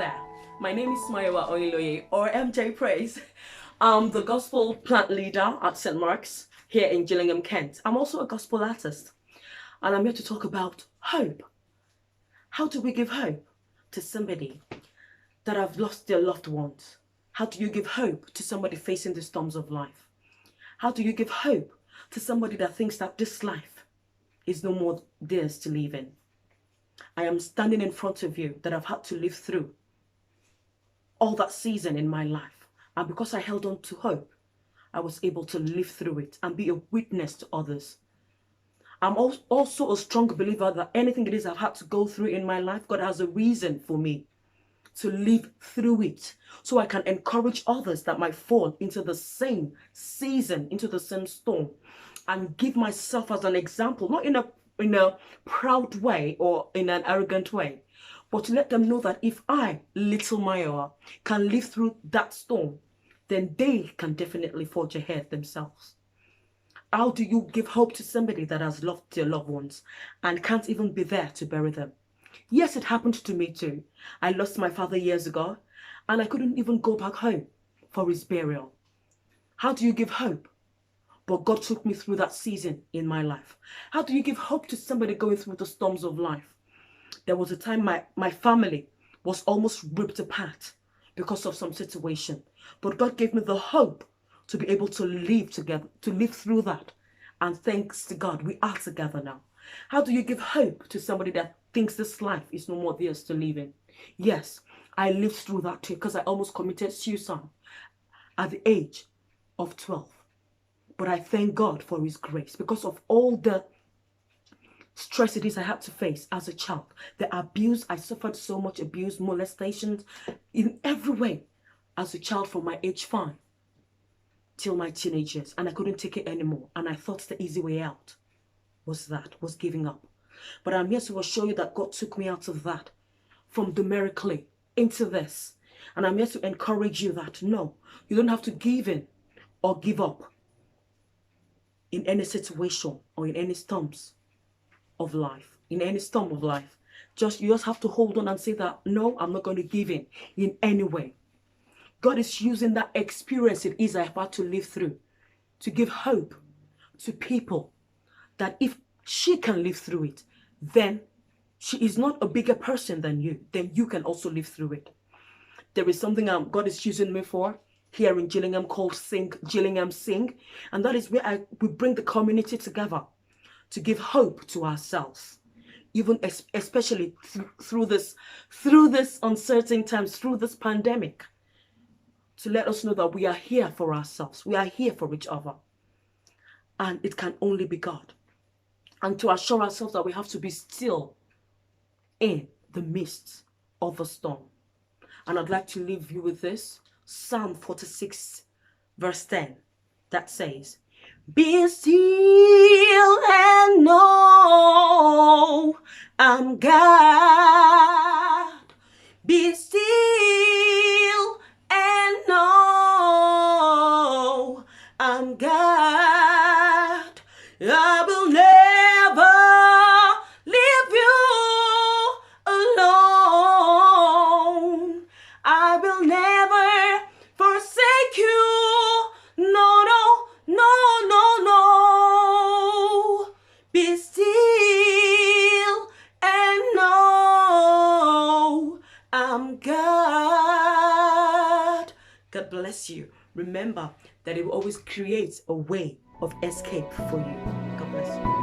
there. My name is Mayowa Oyinloye, or MJ Praise. I'm the gospel plant leader at St. Mark's here in Gillingham, Kent. I'm also a gospel artist, and I'm here to talk about hope. How do we give hope to somebody that have lost their loved ones? How do you give hope to somebody facing the storms of life? How do you give hope to somebody that thinks that this life is no more theirs to live in? I am standing in front of you that I've had to live through all that season in my life. And because I held on to hope, I was able to live through it and be a witness to others. I'm also a strong believer that anything it is I've had to go through in my life, God has a reason for me to live through it, so I can encourage others that might fall into the same season, into the same storm, and give myself as an example, not in a proud way or in an arrogant way, but to let them know that if I, little Mayowa, can live through that storm, then they can definitely forge ahead themselves. How do you give hope to somebody that has lost their loved ones and can't even be there to bury them? Yes, it happened to me too. I lost my father years ago, and I couldn't even go back home for his burial. How do you give hope? But God took me through that season in my life. How do you give hope to somebody going through the storms of life? There was a time my family was almost ripped apart because of some situation. But God gave me the hope to be able to live together, to live through that. And thanks to God, we are together now. How do you give hope to somebody that thinks this life is no more theirs to live in? Yes, I lived through that too, because I almost committed suicide at the age of 12. But I thank God for his grace because of all the stress it is I had to face as a child. The abuse, I suffered so much abuse, molestations in every way as a child from my age 5 till my teenage years. And I couldn't take it anymore. And I thought the easy way out was giving up. But I'm here to assure you that God took me out of that, from the miracle into this. And I'm here to encourage you that no, you don't have to give in or give up in any situation or in any storms of life. In any storm of life, you just have to hold on and say that no, I'm not going to give in any way. God is using that experience it is I've had to live through to give hope to people that if she can live through it, then she is not a bigger person than you. Then you can also live through it. There is something God is using me for here in Gillingham called Gillingham Sing. And that is where we bring the community together to give hope to ourselves. Even especially through this uncertain times, through this pandemic. To let us know that we are here for ourselves. We are here for each other. And it can only be God. And to assure ourselves that we have to be still in the midst of the storm. And I'd like to leave you with this. Psalm 46 verse 10. That says, "Be still and know I'm God. Be still and know I'm God. I will never leave you alone. I will never forsake you. No, no, no, no, no. Be still and know I'm God." God bless you. Remember that it will always create a way of escape for you. God bless you.